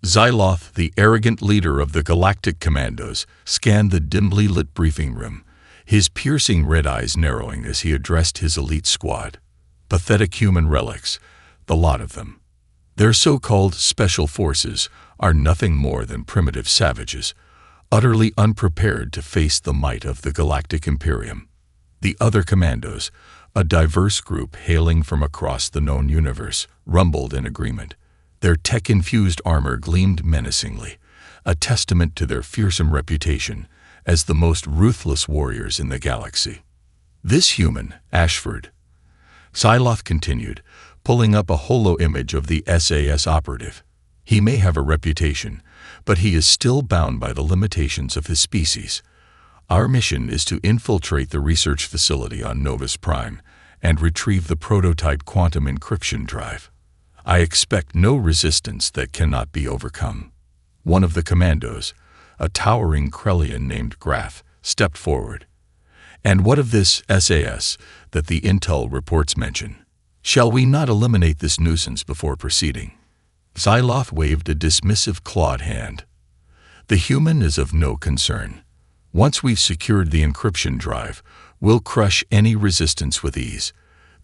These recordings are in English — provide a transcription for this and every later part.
Xyloth, the arrogant leader of the Galactic Commandos, scanned the dimly lit briefing room, his piercing red eyes narrowing as he addressed his elite squad. Pathetic human relics, the lot of them. Their so-called special forces are nothing more than primitive savages, utterly unprepared to face the might of the Galactic Imperium. The other commandos, a diverse group hailing from across the known universe, rumbled in agreement. Their tech-infused armor gleamed menacingly, a testament to their fearsome reputation as the most ruthless warriors in the galaxy. This human, Ashford, Xyloth continued, pulling up a holo image of the SAS Operative. He may have a reputation, but he is still bound by the limitations of his species. Our mission is to infiltrate the research facility on Novus Prime and retrieve the prototype quantum encryption drive. I expect no resistance that cannot be overcome. One of the commandos, a towering Krellian named Graf, stepped forward. And what of this SAS that the intel reports mention? Shall we not eliminate this nuisance before proceeding? Xyloth waved a dismissive clawed hand. The human is of no concern. Once we've secured the encryption drive, we'll crush any resistance with ease.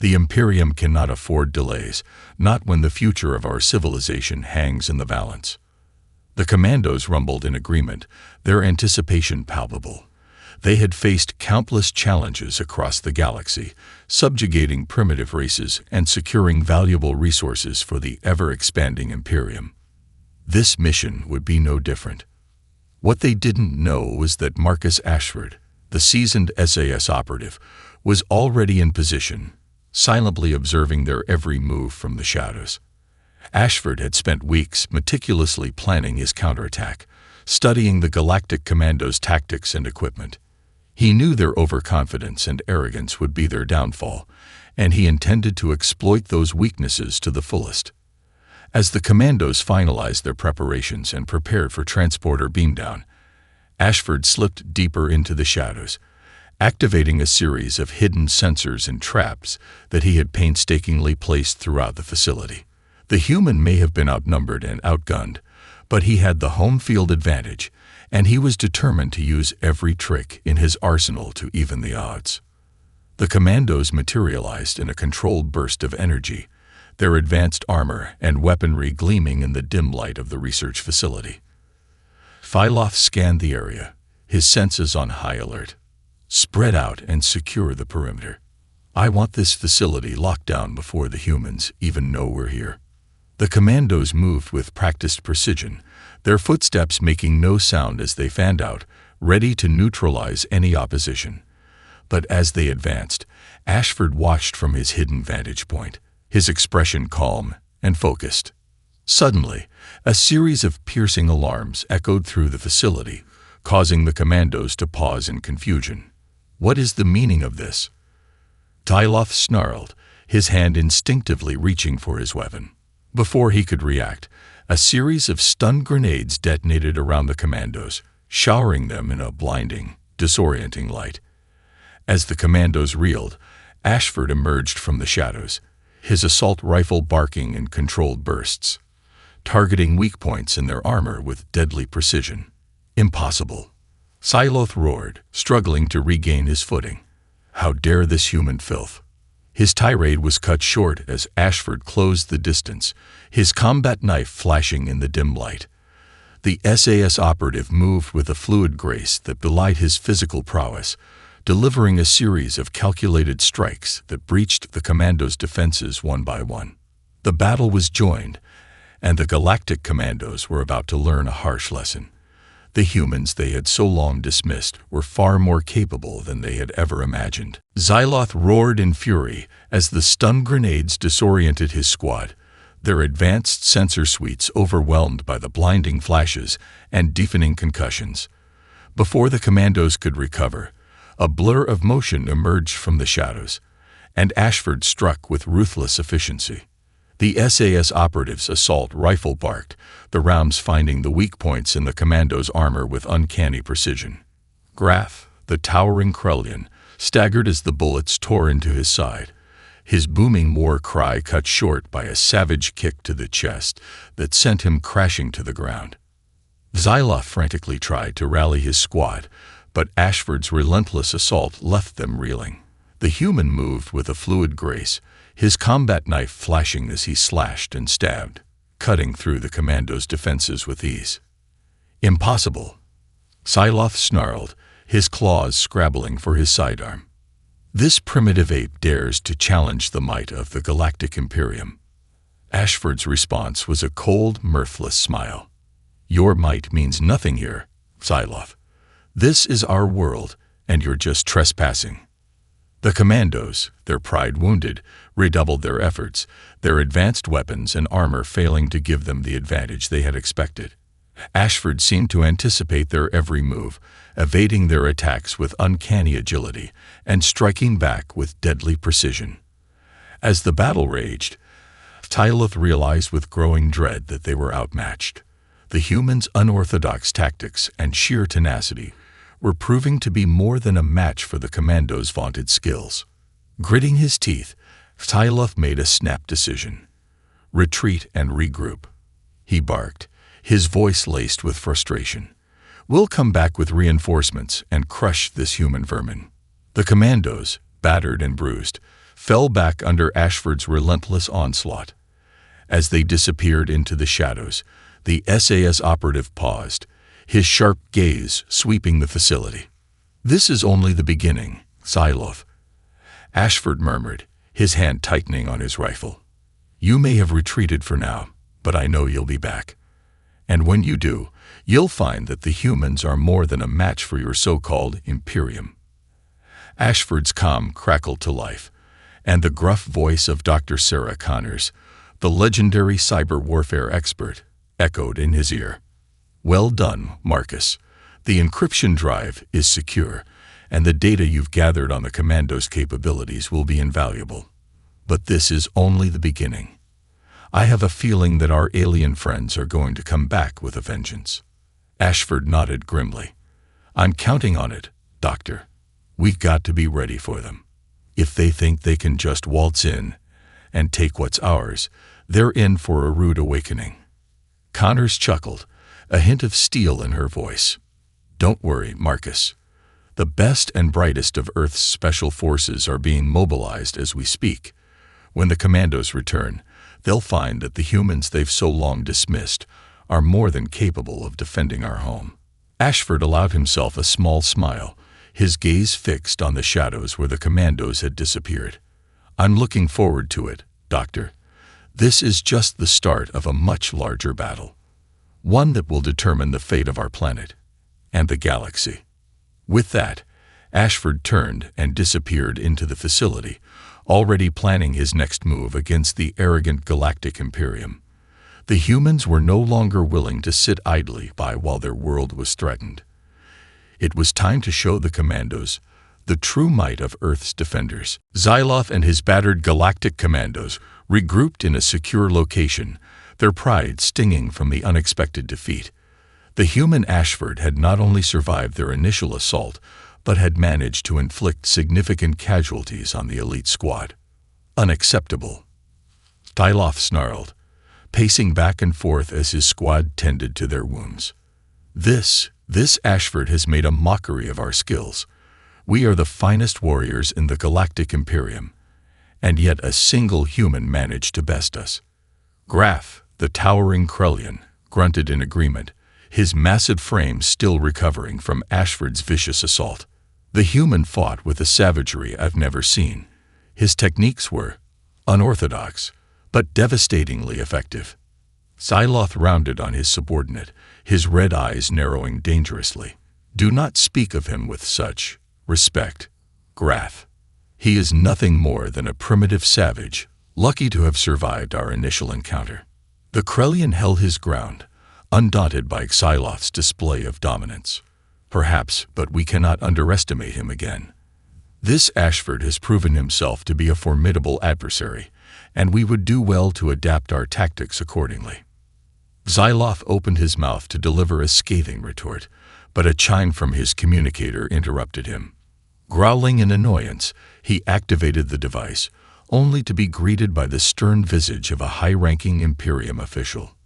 The Imperium cannot afford delays, not when the future of our civilization hangs in the balance. The commandos rumbled in agreement, their anticipation palpable. They had faced countless challenges across the galaxy, subjugating primitive races and securing valuable resources for the ever-expanding Imperium. This mission would be no different. What they didn't know was that Marcus Ashford, the seasoned SAS operative, was already in position, silently observing their every move from the shadows. Ashford had spent weeks meticulously planning his counterattack, studying the Galactic Commandos' tactics and equipment. He knew their overconfidence and arrogance would be their downfall, and he intended to exploit those weaknesses to the fullest. As the commandos finalized their preparations and prepared for transporter beamdown, Ashford slipped deeper into the shadows, activating a series of hidden sensors and traps that he had painstakingly placed throughout the facility. The human may have been outnumbered and outgunned, but he had the home field advantage, and he was determined to use every trick in his arsenal to even the odds. The commandos materialized in a controlled burst of energy, their advanced armor and weaponry gleaming in the dim light of the research facility. Xyloth scanned the area, his senses on high alert. Spread out and secure the perimeter. I want this facility locked down before the humans even know we're here. The commandos moved with practiced precision, their footsteps making no sound as they fanned out, ready to neutralize any opposition. But as they advanced, Ashford watched from his hidden vantage point, his expression calm and focused. Suddenly, a series of piercing alarms echoed through the facility, causing the commandos to pause in confusion. What is the meaning of this? Xyloth snarled, his hand instinctively reaching for his weapon. Before he could react, a series of stun grenades detonated around the commandos, showering them in a blinding, disorienting light. As the commandos reeled, Ashford emerged from the shadows, his assault rifle barking in controlled bursts, targeting weak points in their armor with deadly precision. Impossible. Xyloth roared, struggling to regain his footing. How dare this human filth? His tirade was cut short as Ashford closed the distance, his combat knife flashing in the dim light. The SAS operative moved with a fluid grace that belied his physical prowess, delivering a series of calculated strikes that breached the commandos' defenses one by one. The battle was joined, and the Galactic Commandos were about to learn a harsh lesson. The humans they had so long dismissed were far more capable than they had ever imagined. Xyloth roared in fury as the stun grenades disoriented his squad, their advanced sensor suites overwhelmed by the blinding flashes and deafening concussions. Before the commandos could recover, a blur of motion emerged from the shadows, and Ashford struck with ruthless efficiency. The SAS operative's assault rifle barked, the rounds finding the weak points in the commando's armor with uncanny precision. Graf, the towering Krellian, staggered as the bullets tore into his side, his booming war cry cut short by a savage kick to the chest that sent him crashing to the ground. Xyloth frantically tried to rally his squad, but Ashford's relentless assault left them reeling. The human moved with a fluid grace, his combat knife flashing as he slashed and stabbed, cutting through the commando's defenses with ease. "Impossible!" Xyloth snarled, his claws scrabbling for his sidearm. "This primitive ape dares to challenge the might of the Galactic Imperium." Ashford's response was a cold, mirthless smile. "Your might means nothing here, Xyloth. This is our world, and you're just trespassing." The commandos, their pride wounded, redoubled their efforts, their advanced weapons and armor failing to give them the advantage they had expected. Ashford seemed to anticipate their every move, evading their attacks with uncanny agility and striking back with deadly precision. As the battle raged, Xyloth realized with growing dread that they were outmatched. The humans' unorthodox tactics and sheer tenacity were proving to be more than a match for the commandos' vaunted skills. Gritting his teeth, Xyloth made a snap decision. "Retreat and regroup," he barked, his voice laced with frustration. "We'll come back with reinforcements and crush this human vermin." The commandos, battered and bruised, fell back under Ashford's relentless onslaught. As they disappeared into the shadows, the SAS operative paused, his sharp gaze sweeping the facility. "This is only the beginning, Xyloth," Ashford murmured, his hand tightening on his rifle. "You may have retreated for now, but I know you'll be back. And when you do, you'll find that the humans are more than a match for your so-called Imperium." Ashford's calm crackled to life, and the gruff voice of Dr. Sarah Connors, the legendary cyber warfare expert, echoed in his ear. "Well done, Marcus. The encryption drive is secure, and the data you've gathered on the commando's capabilities will be invaluable. But this is only the beginning. I have a feeling that our alien friends are going to come back with a vengeance." Ashford nodded grimly. "I'm counting on it, Doctor. We've got to be ready for them. If they think they can just waltz in and take what's ours, they're in for a rude awakening." Connors chuckled, a hint of steel in her voice. "Don't worry, Marcus. The best and brightest of Earth's special forces are being mobilized as we speak. When the commandos return, they'll find that the humans they've so long dismissed are more than capable of defending our home." Ashford allowed himself a small smile, his gaze fixed on the shadows where the commandos had disappeared. "I'm looking forward to it, Doctor. This is just the start of a much larger battle, one that will determine the fate of our planet and the galaxy." With that, Ashford turned and disappeared into the facility, already planning his next move against the arrogant Galactic Imperium. The humans were no longer willing to sit idly by while their world was threatened. It was time to show the commandos the true might of Earth's defenders. Xyloth and his battered Galactic Commandos regrouped in a secure location, their pride stinging from the unexpected defeat. The human Ashford had not only survived their initial assault, but had managed to inflict significant casualties on the elite squad. "Unacceptable," Xyloth snarled, pacing back and forth as his squad tended to their wounds. This Ashford has made a mockery of our skills. We are the finest warriors in the Galactic Imperium, and yet a single human managed to best us." Graf, the towering Krellian, grunted in agreement, his massive frame still recovering from Ashford's vicious assault. "The human fought with a savagery I've never seen. His techniques were unorthodox, but devastatingly effective." Xyloth rounded on his subordinate, his red eyes narrowing dangerously. "Do not speak of him with such respect, Graf. He is nothing more than a primitive savage, lucky to have survived our initial encounter." The Krellian held his ground, undaunted by Xyloth's display of dominance. "Perhaps, but we cannot underestimate him again. This Ashford has proven himself to be a formidable adversary, and we would do well to adapt our tactics accordingly." Xyloth opened his mouth to deliver a scathing retort, but a chime from his communicator interrupted him. Growling in annoyance, he activated the device, only to be greeted by the stern visage of a high-ranking Imperium official.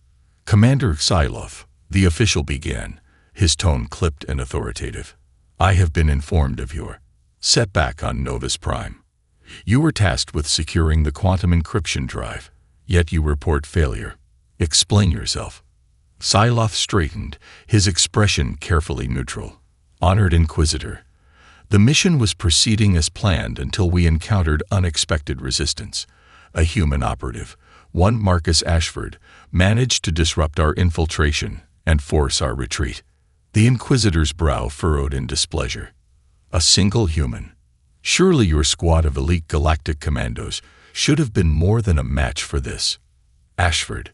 "Commander Xylov," the official began, his tone clipped and authoritative. "I have been informed of your setback on Novus Prime. You were tasked with securing the quantum encryption drive, yet you report failure. Explain yourself." Xylov straightened, his expression carefully neutral. "Honored Inquisitor, the mission was proceeding as planned until we encountered unexpected resistance. A human operative, one Marcus Ashford, managed to disrupt our infiltration and force our retreat." The Inquisitor's brow furrowed in displeasure. "A single human? Surely your squad of elite Galactic Commandos should have been more than a match for this." "Ashford."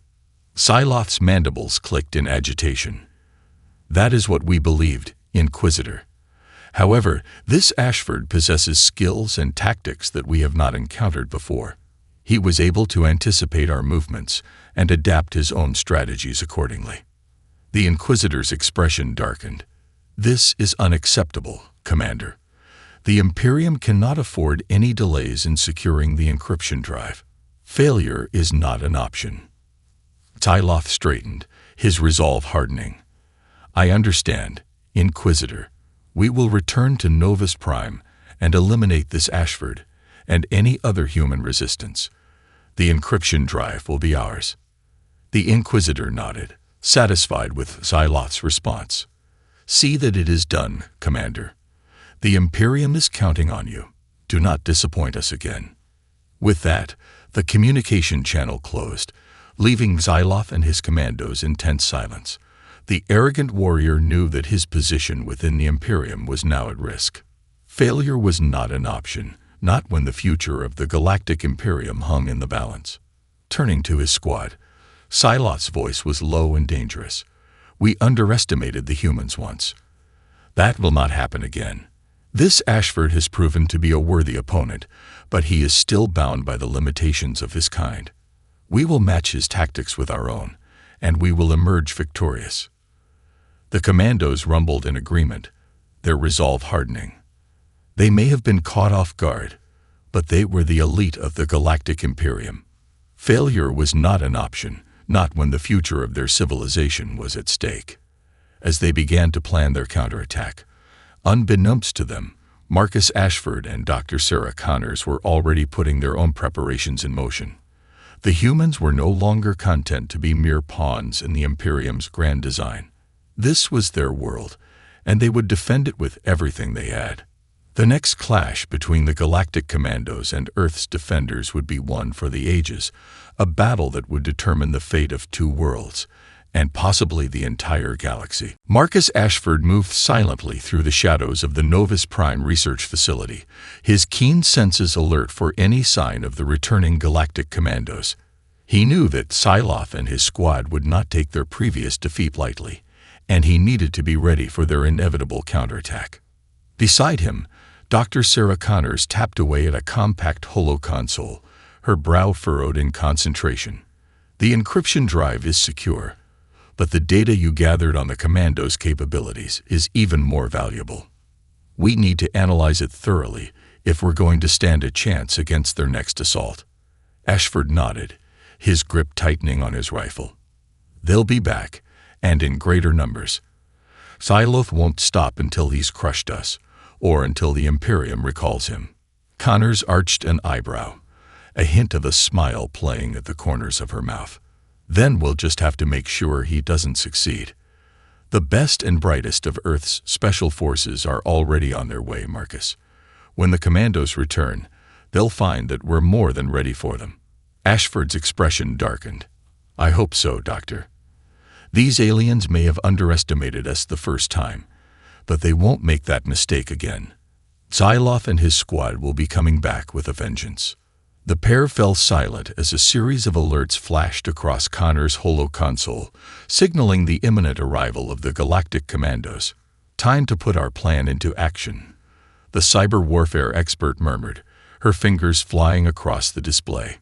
Xylov's mandibles clicked in agitation. "That is what we believed, Inquisitor. However, this Ashford possesses skills and tactics that we have not encountered before. He was able to anticipate our movements and adapt his own strategies accordingly." The Inquisitor's expression darkened. "This is unacceptable, Commander. The Imperium cannot afford any delays in securing the encryption drive. Failure is not an option." Xylov straightened, his resolve hardening. "I understand, Inquisitor. We will return to Novus Prime and eliminate this Ashford and any other human resistance. The encryption drive will be ours." The Inquisitor nodded, satisfied with Xylov's response. "See that it is done, Commander. The Imperium is counting on you. Do not disappoint us again." With that, the communication channel closed, leaving Xylov and his commandos in tense silence. The arrogant warrior knew that his position within the Imperium was now at risk. Failure was not an option, not when the future of the Galactic Imperium hung in the balance. Turning to his squad, Xylov's voice was low and dangerous. "We underestimated the humans once. That will not happen again. This Ashford has proven to be a worthy opponent, but he is still bound by the limitations of his kind. We will match his tactics with our own, and we will emerge victorious." The commandos rumbled in agreement, their resolve hardening. They may have been caught off guard, but they were the elite of the Galactic Imperium. Failure was not an option, not when the future of their civilization was at stake. As they began to plan their counterattack, unbeknownst to them, Marcus Ashford and Dr. Sarah Connors were already putting their own preparations in motion. The humans were no longer content to be mere pawns in the Imperium's grand design. This was their world, and they would defend it with everything they had. The next clash between the Galactic Commandos and Earth's defenders would be one for the ages, a battle that would determine the fate of two worlds, and possibly the entire galaxy. Marcus Ashford moved silently through the shadows of the Novus Prime research facility, his keen senses alert for any sign of the returning Galactic Commandos. He knew that Xylov and his squad would not take their previous defeat lightly, and he needed to be ready for their inevitable counterattack. Beside him, Dr. Sarah Connors tapped away at a compact holoconsole, her brow furrowed in concentration. "The encryption drive is secure, but the data you gathered on the Commandos' capabilities is even more valuable. We need to analyze it thoroughly if we're going to stand a chance against their next assault." Ashford nodded, his grip tightening on his rifle. "They'll be back, and in greater numbers. Xylov won't stop until he's crushed us, or until the Imperium recalls him." Connors arched an eyebrow, a hint of a smile playing at the corners of her mouth. "Then we'll just have to make sure he doesn't succeed. The best and brightest of Earth's special forces are already on their way, Marcus. When the Commandos return, they'll find that we're more than ready for them." Ashford's expression darkened. "I hope so, Doctor. These aliens may have underestimated us the first time, but they won't make that mistake again. Xylov and his squad will be coming back with a vengeance." The pair fell silent as a series of alerts flashed across Connor's holoconsole, signaling the imminent arrival of the Galactic Commandos. "Time to put our plan into action," the cyber warfare expert murmured, her fingers flying across the display.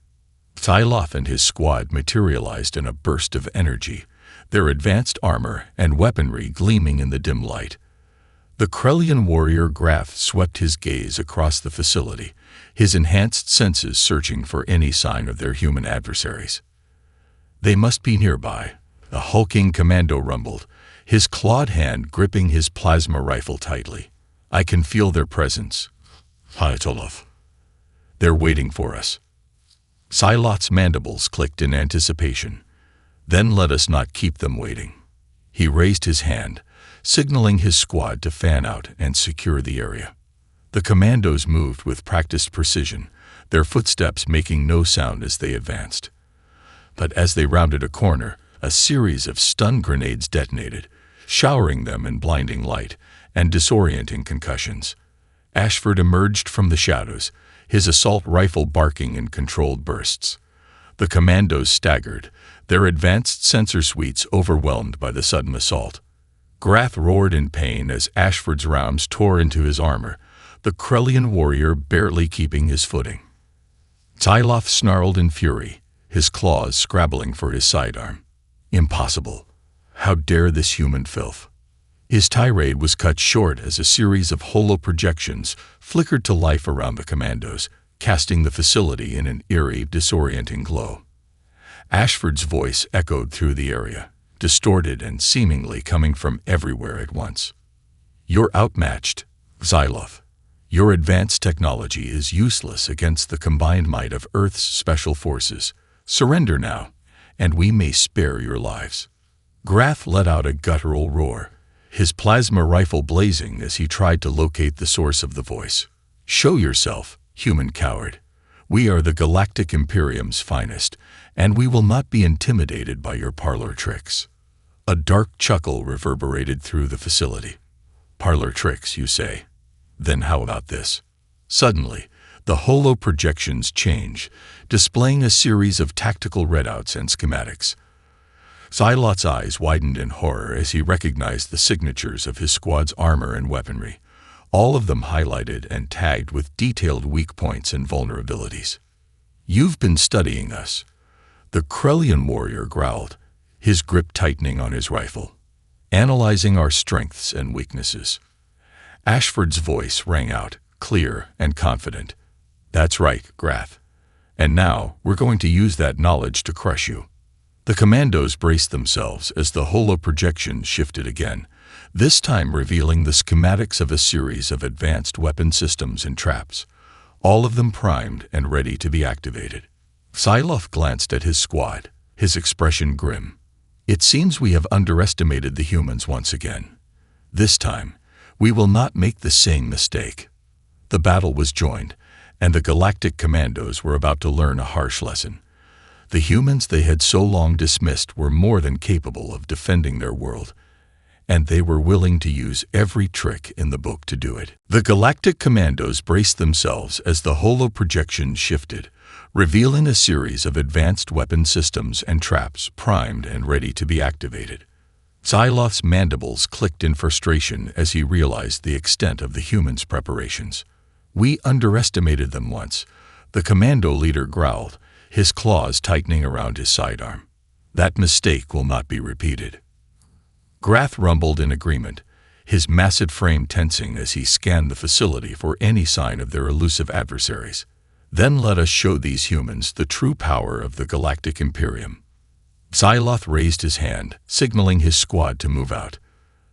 Xylov and his squad materialized in a burst of energy, their advanced armor and weaponry gleaming in the dim light. The Krellian warrior Graf swept his gaze across the facility, his enhanced senses searching for any sign of their human adversaries. They must be nearby, the hulking commando rumbled, his clawed hand gripping his plasma rifle tightly. I can feel their presence. Hayatolov. They're waiting for us. Silot's mandibles clicked in anticipation. Then let us not keep them waiting. He raised his hand, signaling his squad to fan out and secure the area. The commandos moved with practiced precision, their footsteps making no sound as they advanced. But as they rounded a corner, a series of stun grenades detonated, showering them in blinding light and disorienting concussions. Ashford emerged from the shadows, his assault rifle barking in controlled bursts. The commandos staggered, their advanced sensor suites overwhelmed by the sudden assault. Graf roared in pain as Ashford's rounds tore into his armor, the Krellian warrior barely keeping his footing. Tylov snarled in fury, his claws scrabbling for his sidearm. Impossible. How dare this human filth? His tirade was cut short as a series of holo-projections flickered to life around the commandos, casting the facility in an eerie, disorienting glow. Ashford's voice echoed through the area, distorted and seemingly coming from everywhere at once. You're outmatched, Xylov. Your advanced technology is useless against the combined might of Earth's special forces. Surrender now, and we may spare your lives. Graf let out a guttural roar, his plasma rifle blazing as he tried to locate the source of the voice. Show yourself, human coward. We are the Galactic Imperium's finest, and we will not be intimidated by your parlor tricks. A dark chuckle reverberated through the facility. Parlor tricks, you say? Then how about this? Suddenly, the holo projections change, displaying a series of tactical readouts and schematics. Xylot's eyes widened in horror as he recognized the signatures of his squad's armor and weaponry, all of them highlighted and tagged with detailed weak points and vulnerabilities. You've been studying us. The Krellian warrior growled, his grip tightening on his rifle. Analyzing our strengths and weaknesses. Ashford's voice rang out, clear and confident. That's right, Graf. And now we're going to use that knowledge to crush you. The commandos braced themselves as the holo projection shifted again, this time revealing the schematics of a series of advanced weapon systems and traps, all of them primed and ready to be activated. Xylov glanced at his squad, his expression grim. It seems we have underestimated the humans once again. This time, we will not make the same mistake. The battle was joined, and the Galactic Commandos were about to learn a harsh lesson. The humans they had so long dismissed were more than capable of defending their world, and they were willing to use every trick in the book to do it. The Galactic Commandos braced themselves as the holo projection shifted, revealing a series of advanced weapon systems and traps primed and ready to be activated. Xylov's mandibles clicked in frustration as he realized the extent of the humans' preparations. We underestimated them once, the commando leader growled, his claws tightening around his sidearm. That mistake will not be repeated. Graf rumbled in agreement, his massive frame tensing as he scanned the facility for any sign of their elusive adversaries. Then let us show these humans the true power of the Galactic Imperium. Xyloth raised his hand, signaling his squad to move out.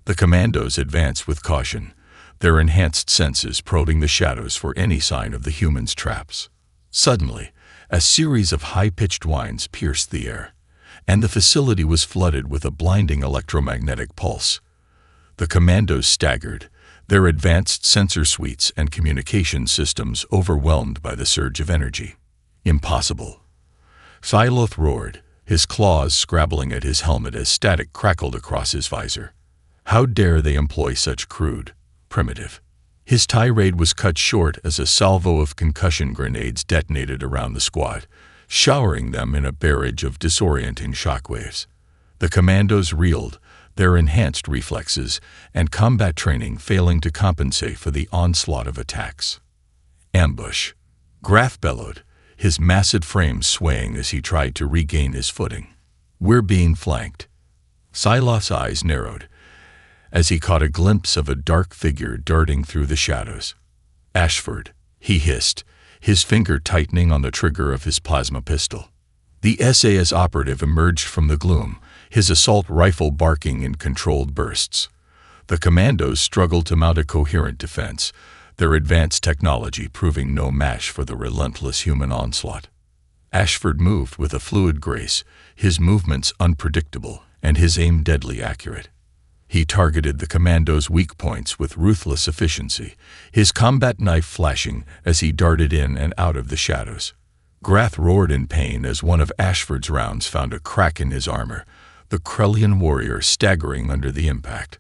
The commandos advanced with caution, their enhanced senses probing the shadows for any sign of the humans' traps. Suddenly, a series of high-pitched whines pierced the air, and the facility was flooded with a blinding electromagnetic pulse. The commandos staggered, their advanced sensor suites and communication systems overwhelmed by the surge of energy. Impossible. Xyloth roared, his claws scrabbling at his helmet as static crackled across his visor. How dare they employ such crude, primitive. His tirade was cut short as a salvo of concussion grenades detonated around the squad, showering them in a barrage of disorienting shockwaves. The commandos reeled, their enhanced reflexes and combat training failing to compensate for the onslaught of attacks. Ambush. Graf bellowed, his massive frame swaying as he tried to regain his footing. We're being flanked. Xyloth's eyes narrowed, as he caught a glimpse of a dark figure darting through the shadows. "Ashford," he hissed, his finger tightening on the trigger of his plasma pistol. The SAS operative emerged from the gloom, his assault rifle barking in controlled bursts. The commandos struggled to mount a coherent defense, their advanced technology proving no match for the relentless human onslaught. Ashford moved with a fluid grace, his movements unpredictable and his aim deadly accurate. He targeted the commandos' weak points with ruthless efficiency, his combat knife flashing as he darted in and out of the shadows. Grath roared in pain as one of Ashford's rounds found a crack in his armor, the Krellian warrior staggering under the impact.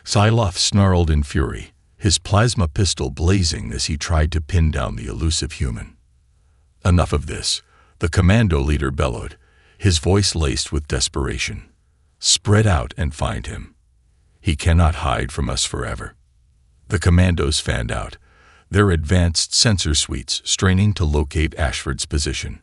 Psylocke snarled in fury, his plasma pistol blazing as he tried to pin down the elusive human. "Enough of this," the commando leader bellowed, his voice laced with desperation. "Spread out and find him. He cannot hide from us forever." The commandos fanned out, their advanced sensor suites straining to locate Ashford's position.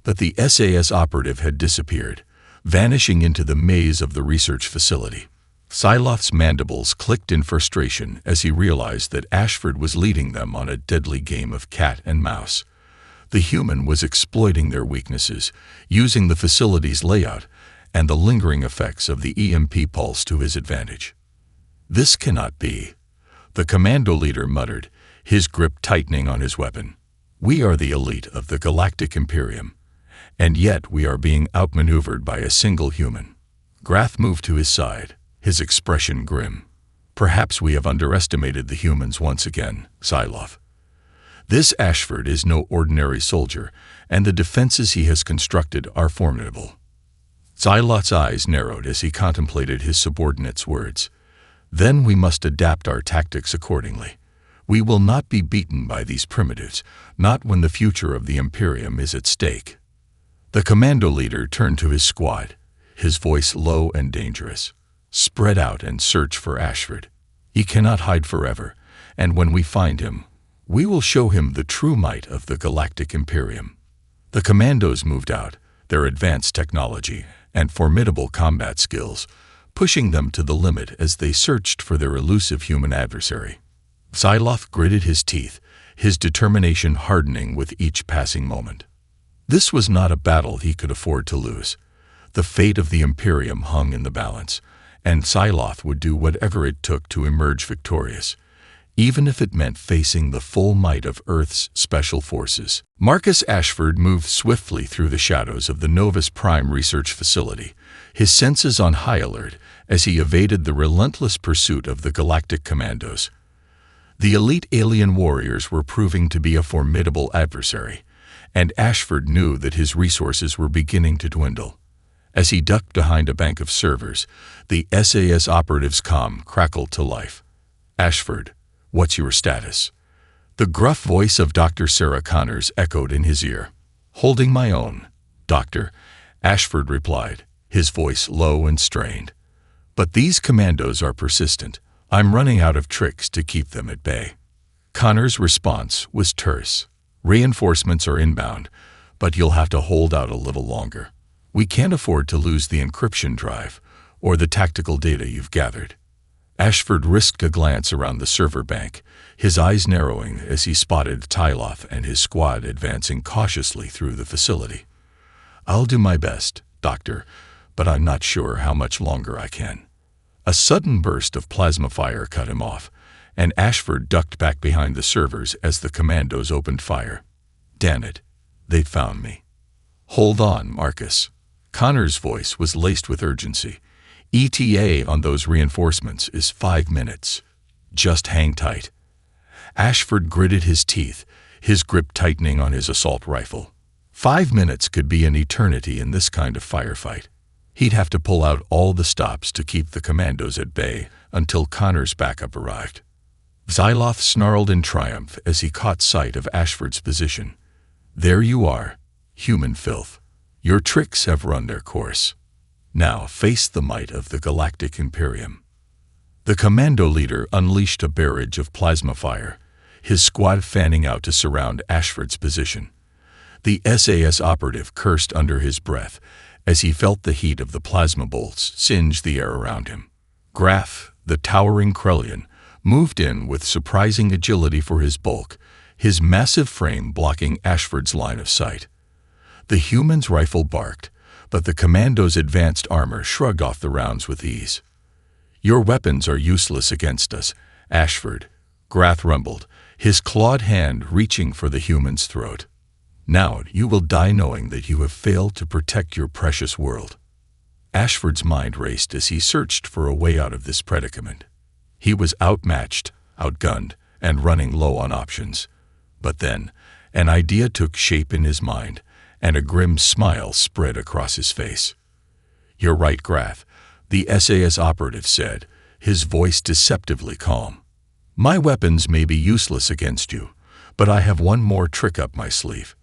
But the SAS operative had disappeared, vanishing into the maze of the research facility. Psylocke's mandibles clicked in frustration as he realized that Ashford was leading them on a deadly game of cat and mouse. The human was exploiting their weaknesses, using the facility's layout and the lingering effects of the EMP pulse to his advantage. "This cannot be," the commando leader muttered, his grip tightening on his weapon. "We are the elite of the Galactic Imperium, and yet we are being outmaneuvered by a single human." Grath moved to his side, his expression grim. "Perhaps we have underestimated the humans once again, Psylocke. This Ashford is no ordinary soldier, and the defenses he has constructed are formidable." Psylocke's eyes narrowed as he contemplated his subordinate's words. "Then we must adapt our tactics accordingly. We will not be beaten by these primitives, not when the future of the Imperium is at stake." The commando leader turned to his squad, his voice low and dangerous. "Spread out and search for Ashford. He cannot hide forever, and when we find him, we will show him the true might of the Galactic Imperium." The commandos moved out, their advanced technology and formidable combat skills pushing them to the limit as they searched for their elusive human adversary. Psylocke gritted his teeth, his determination hardening with each passing moment. This was not a battle he could afford to lose. The fate of the Imperium hung in the balance, and Psylocke would do whatever it took to emerge victorious, even if it meant facing the full might of Earth's special forces. Marcus Ashford moved swiftly through the shadows of the Novus Prime research facility, his senses on high alert as he evaded the relentless pursuit of the Galactic Commandos. The elite alien warriors were proving to be a formidable adversary, and Ashford knew that his resources were beginning to dwindle. As he ducked behind a bank of servers, the SAS operative's comm crackled to life. "Ashford, what's your status?" The gruff voice of Dr. Sarah Connors echoed in his ear. "Holding my own, Doctor," Ashford replied, his voice low and strained. "But these commandos are persistent. I'm running out of tricks to keep them at bay." Connors' response was terse. "Reinforcements are inbound, but you'll have to hold out a little longer. We can't afford to lose the encryption drive or the tactical data you've gathered." Ashford risked a glance around the server bank, his eyes narrowing as he spotted Psylocke and his squad advancing cautiously through the facility. "I'll do my best, Doctor, but I'm not sure how much longer I can." A sudden burst of plasma fire cut him off, and Ashford ducked back behind the servers as the commandos opened fire. "Damn it, they've found me." "Hold on, Marcus." Connor's voice was laced with urgency. "ETA on those reinforcements is 5 minutes. Just hang tight." Ashford gritted his teeth, his grip tightening on his assault rifle. 5 minutes could be an eternity in this kind of firefight. He'd have to pull out all the stops to keep the commandos at bay until Connor's backup arrived. Psylocke snarled in triumph as he caught sight of Ashford's position. "There you are, human filth. Your tricks have run their course. Now face the might of the Galactic Imperium." The commando leader unleashed a barrage of plasma fire, his squad fanning out to surround Ashford's position. The SAS operative cursed under his breath as he felt the heat of the plasma bolts singe the air around him. Graf, the towering Krellian, moved in with surprising agility for his bulk, his massive frame blocking Ashford's line of sight. The human's rifle barked, but the commando's advanced armor shrugged off the rounds with ease. "Your weapons are useless against us, Ashford," Graf rumbled, his clawed hand reaching for the human's throat. "Now you will die knowing that you have failed to protect your precious world." Ashford's mind raced as he searched for a way out of this predicament. He was outmatched, outgunned, and running low on options. But then, an idea took shape in his mind, and a grim smile spread across his face. "You're right, Graf," the SAS operative said, his voice deceptively calm. "My weapons may be useless against you, but I have one more trick up my sleeve."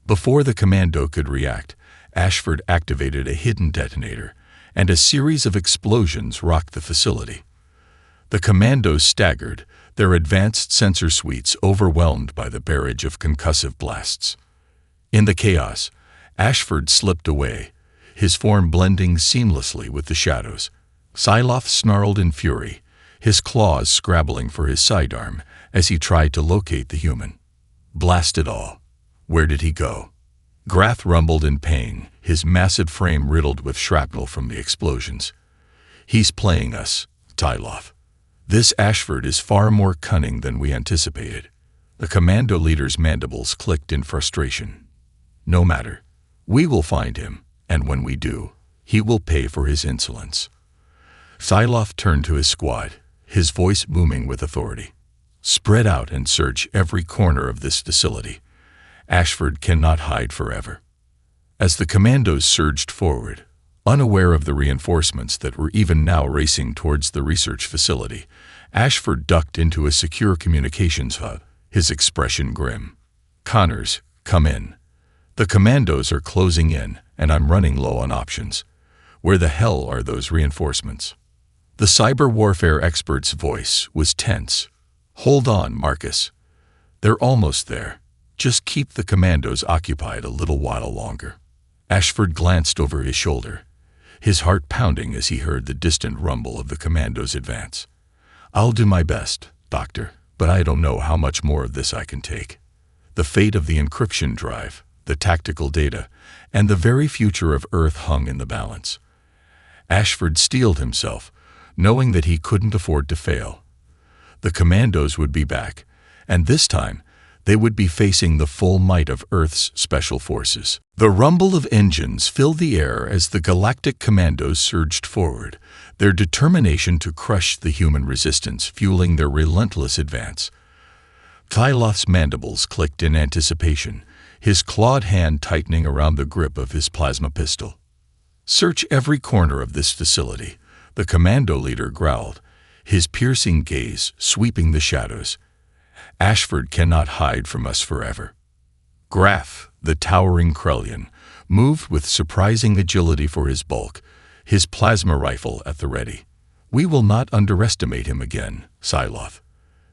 Before the commando could react, Ashford activated a hidden detonator, and a series of explosions rocked the facility. The commandos staggered, their advanced sensor suites overwhelmed by the barrage of concussive blasts. In the chaos, Ashford slipped away, his form blending seamlessly with the shadows. Psylocke snarled in fury, his claws scrabbling for his sidearm as he tried to locate the human. Blast it all! Where did he go? Graf rumbled in pain, his massive frame riddled with shrapnel from the explosions. "He's playing us, Psylocke. This Ashford is far more cunning than we anticipated." The commando leader's mandibles clicked in frustration. "No matter. We will find him, and when we do, he will pay for his insolence." Psylocke turned to his squad, his voice booming with authority. "Spread out and search every corner of this facility. Ashford cannot hide forever." As the commandos surged forward, unaware of the reinforcements that were even now racing towards the research facility, Ashford ducked into a secure communications hub, his expression grim. "Connors, come in. The commandos are closing in, and I'm running low on options. Where the hell are those reinforcements?" The cyber warfare expert's voice was tense. "Hold on, Marcus. They're almost there. Just keep the commandos occupied a little while longer." Ashford glanced over his shoulder, his heart pounding as he heard the distant rumble of the commandos' advance. "I'll do my best, Doctor, but I don't know how much more of this I can take." The fate of the encryption drive, the tactical data, and the very future of Earth hung in the balance. Ashford steeled himself, knowing that he couldn't afford to fail. The commandos would be back, and this time, they would be facing the full might of Earth's special forces. The rumble of engines filled the air as the Galactic Commandos surged forward, their determination to crush the human resistance fueling their relentless advance. Psylocke's mandibles clicked in anticipation, his clawed hand tightening around the grip of his plasma pistol. "Search every corner of this facility," the commando leader growled, his piercing gaze sweeping the shadows. "Ashford cannot hide from us forever." Graf, the towering Krellian, moved with surprising agility for his bulk, his plasma rifle at the ready. "We will not underestimate him again, Psylocke.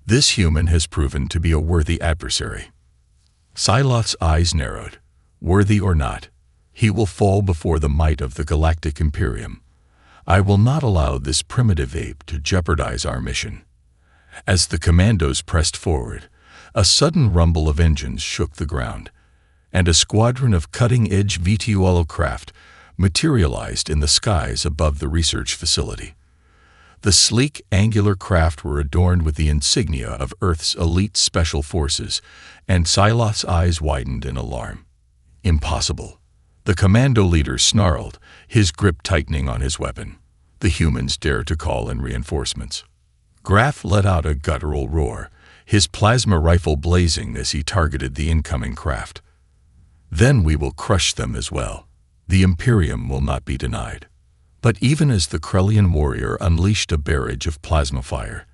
This human has proven to be a worthy adversary." Psylocke's eyes narrowed. "Worthy or not, he will fall before the might of the Galactic Imperium. I will not allow this primitive ape to jeopardize our mission." As the commandos pressed forward, a sudden rumble of engines shook the ground, and a squadron of cutting-edge VTOL craft materialized in the skies above the research facility. The sleek, angular craft were adorned with the insignia of Earth's elite special forces, and Psylocke's eyes widened in alarm. "Impossible." The commando leader snarled, his grip tightening on his weapon. The humans dared to call in reinforcements. Graf let out a guttural roar, his plasma rifle blazing as he targeted the incoming craft. "Then we will crush them as well. The Imperium will not be denied." But even as the Krellian warrior unleashed a barrage of plasma fire,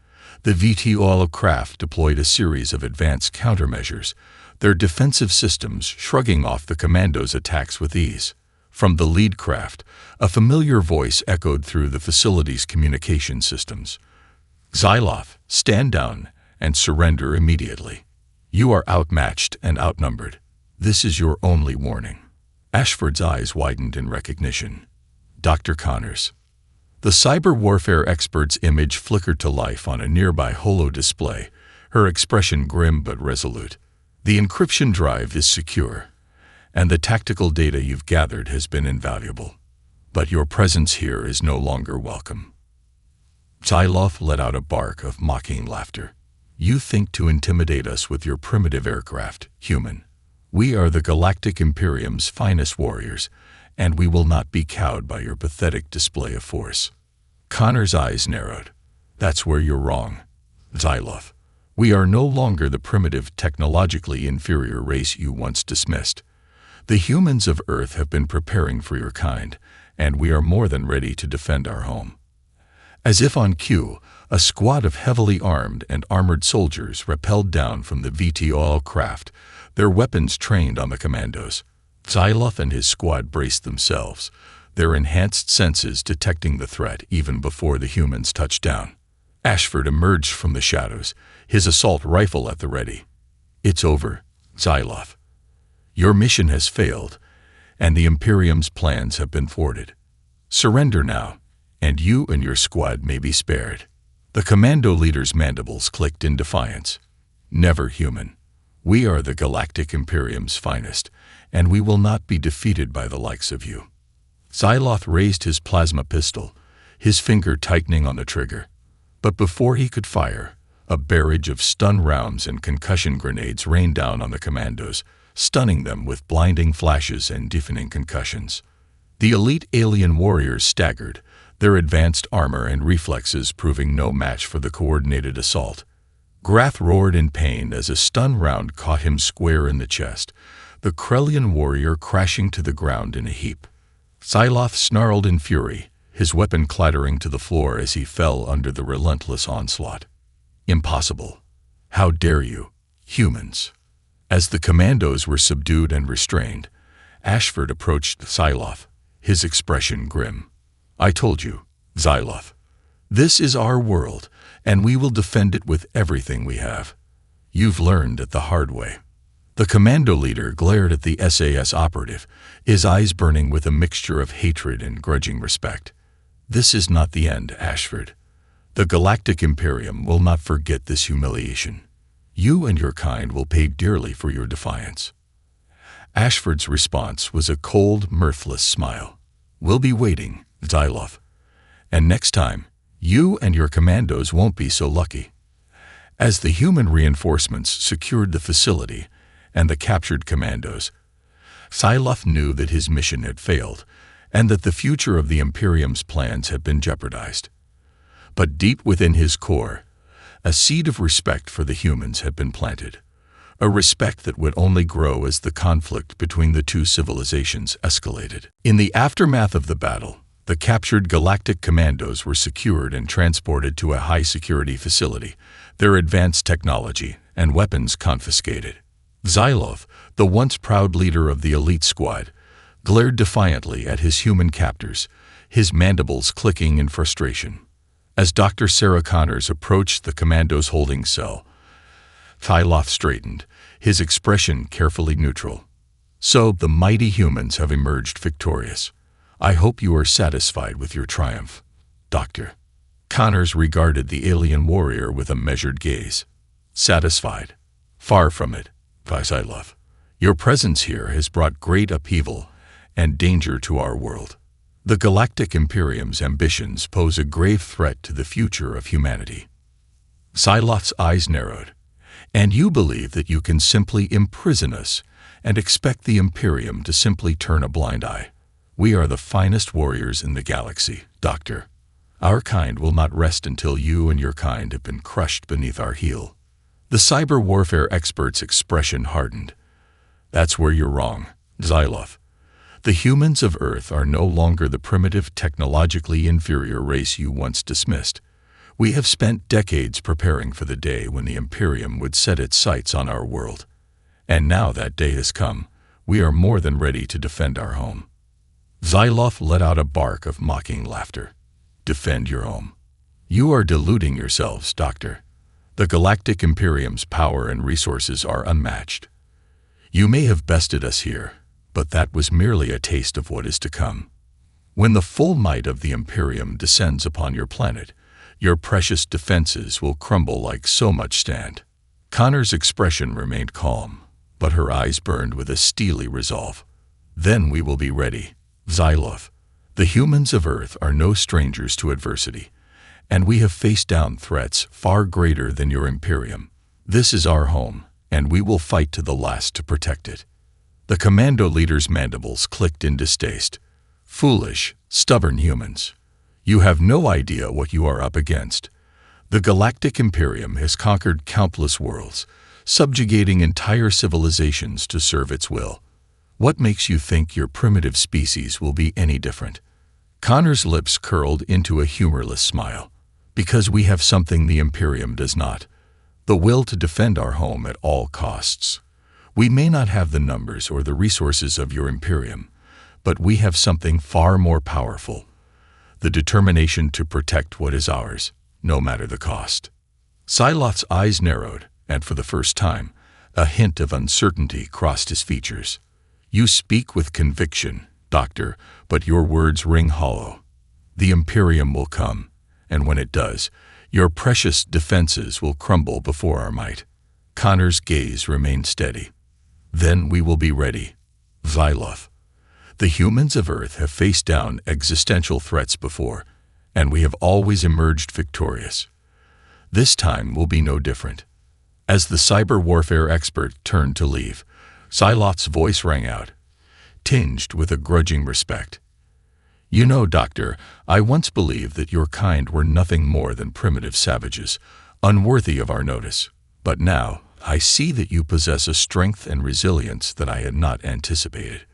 the VTOL craft deployed a series of advanced countermeasures, their defensive systems shrugging off the commandos' attacks with ease. From the lead craft, a familiar voice echoed through the facility's communication systems. "Psylocke, stand down and surrender immediately. You are outmatched and outnumbered. This is your only warning." Ashford's eyes widened in recognition. "Dr. Connors." The cyber warfare expert's image flickered to life on a nearby holo display, her expression grim but resolute. The encryption drive is secure, and the tactical data you've gathered has been invaluable. But your presence here is no longer welcome. Xyloth let out a bark of mocking laughter. You think to intimidate us with your primitive aircraft, human. We are the Galactic Imperium's finest warriors, and we will not be cowed by your pathetic display of force. Connor's eyes narrowed. That's where you're wrong, Xyloth. We are no longer the primitive, technologically inferior race you once dismissed. The humans of Earth have been preparing for your kind, and we are more than ready to defend our home. As if on cue, a squad of heavily armed and armored soldiers rappelled down from the VTOL craft, their weapons trained on the commandos. Xyloth and his squad braced themselves, their enhanced senses detecting the threat even before the humans touched down. Ashford emerged from the shadows, his assault rifle at the ready. It's over, Xyloth. Your mission has failed, and the Imperium's plans have been thwarted. Surrender now, and you and your squad may be spared. The commando leader's mandibles clicked in defiance. Never, human. We are the Galactic Imperium's finest, and we will not be defeated by the likes of you. Xyloth raised his plasma pistol, his finger tightening on the trigger. But before he could fire, a barrage of stun rounds and concussion grenades rained down on the commandos, stunning them with blinding flashes and deafening concussions. The elite alien warriors staggered, their advanced armor and reflexes proving no match for the coordinated assault. Grath roared in pain as a stun round caught him square in the chest, the Krellian warrior crashing to the ground in a heap. Xyloth snarled in fury, his weapon clattering to the floor as he fell under the relentless onslaught. Impossible. How dare you, humans? As the commandos were subdued and restrained, Ashford approached Xyloth, his expression grim. I told you, Xyloth. This is our world, and we will defend it with everything we have. You've learned it the hard way. The commando leader glared at the SAS operative, his eyes burning with a mixture of hatred and grudging respect. This is not the end, Ashford. The Galactic Imperium will not forget this humiliation. You and your kind will pay dearly for your defiance. Ashford's response was a cold, mirthless smile. We'll be waiting, Xyloth. And next time, you and your commandos won't be so lucky. As the human reinforcements secured the facility and the captured commandos, Xyloth knew that his mission had failed and that the future of the Imperium's plans had been jeopardized. But deep within his core, a seed of respect for the humans had been planted, a respect that would only grow as the conflict between the two civilizations escalated. In the aftermath of the battle, the captured Galactic Commandos were secured and transported to a high-security facility, their advanced technology and weapons confiscated. Xyloth, the once proud leader of the elite squad, glared defiantly at his human captors, his mandibles clicking in frustration. As Dr. Sarah Connors approached the commando's holding cell, Xyloth straightened, his expression carefully neutral. So the mighty humans have emerged victorious. I hope you are satisfied with your triumph, Doctor. Connors regarded the alien warrior with a measured gaze. Satisfied? Far from it, Xyloth. Your presence here has brought great upheaval and danger to our world. The Galactic Imperium's ambitions pose a grave threat to the future of humanity. Xyloth's eyes narrowed. And you believe that you can simply imprison us and expect the Imperium to simply turn a blind eye. We are the finest warriors in the galaxy, Doctor. Our kind will not rest until you and your kind have been crushed beneath our heel. The cyber warfare expert's expression hardened. That's where you're wrong, Xyloth. The humans of Earth are no longer the primitive, technologically inferior race you once dismissed. We have spent decades preparing for the day when the Imperium would set its sights on our world. And now that day has come. We are more than ready to defend our home. Xyloth let out a bark of mocking laughter. Defend your home. You are deluding yourselves, Doctor. The Galactic Imperium's power and resources are unmatched. You may have bested us here, but that was merely a taste of what is to come. When the full might of the Imperium descends upon your planet, your precious defenses will crumble like so much sand. Connor's expression remained calm, but her eyes burned with a steely resolve. Then we will be ready, Xyloth. The humans of Earth are no strangers to adversity, and we have faced down threats far greater than your Imperium. This is our home, and we will fight to the last to protect it. The commando leader's mandibles clicked in distaste. Foolish, stubborn humans. You have no idea what you are up against. The Galactic Imperium has conquered countless worlds, subjugating entire civilizations to serve its will. What makes you think your primitive species will be any different? Connor's lips curled into a humorless smile. Because we have something the Imperium does not. The will to defend our home at all costs. We may not have the numbers or the resources of your Imperium, but we have something far more powerful. The determination to protect what is ours, no matter the cost. Xyloth's eyes narrowed, and for the first time, a hint of uncertainty crossed his features. You speak with conviction, Doctor, but your words ring hollow. The Imperium will come, and when it does, your precious defenses will crumble before our might. Connor's gaze remained steady. Then we will be ready, Xyloth. The humans of Earth have faced down existential threats before, and we have always emerged victorious. This time will be no different. As the cyber warfare expert turned to leave, Xyloth's voice rang out, tinged with a grudging respect. You know, Doctor, I once believed that your kind were nothing more than primitive savages, unworthy of our notice. But now, I see that you possess a strength and resilience that I had not anticipated.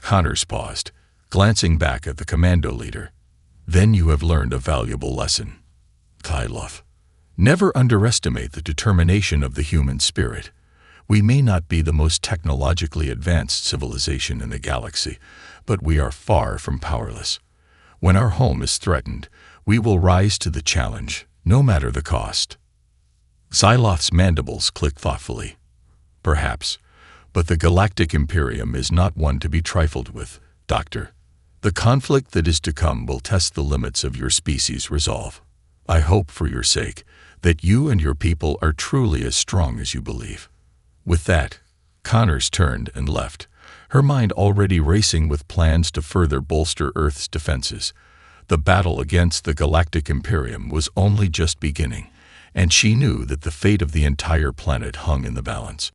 Connors paused, glancing back at the commando leader. Then you have learned a valuable lesson. Xyloth. Never underestimate the determination of the human spirit. We may not be the most technologically advanced civilization in the galaxy, but we are far from powerless. When our home is threatened, we will rise to the challenge, no matter the cost. Xyloth's mandibles clicked thoughtfully. Perhaps, but the Galactic Imperium is not one to be trifled with, Doctor. The conflict that is to come will test the limits of your species' resolve. I hope, for your sake, that you and your people are truly as strong as you believe. With that, Connors turned and left, her mind already racing with plans to further bolster Earth's defenses. The battle against the Galactic Imperium was only just beginning, and she knew that the fate of the entire planet hung in the balance.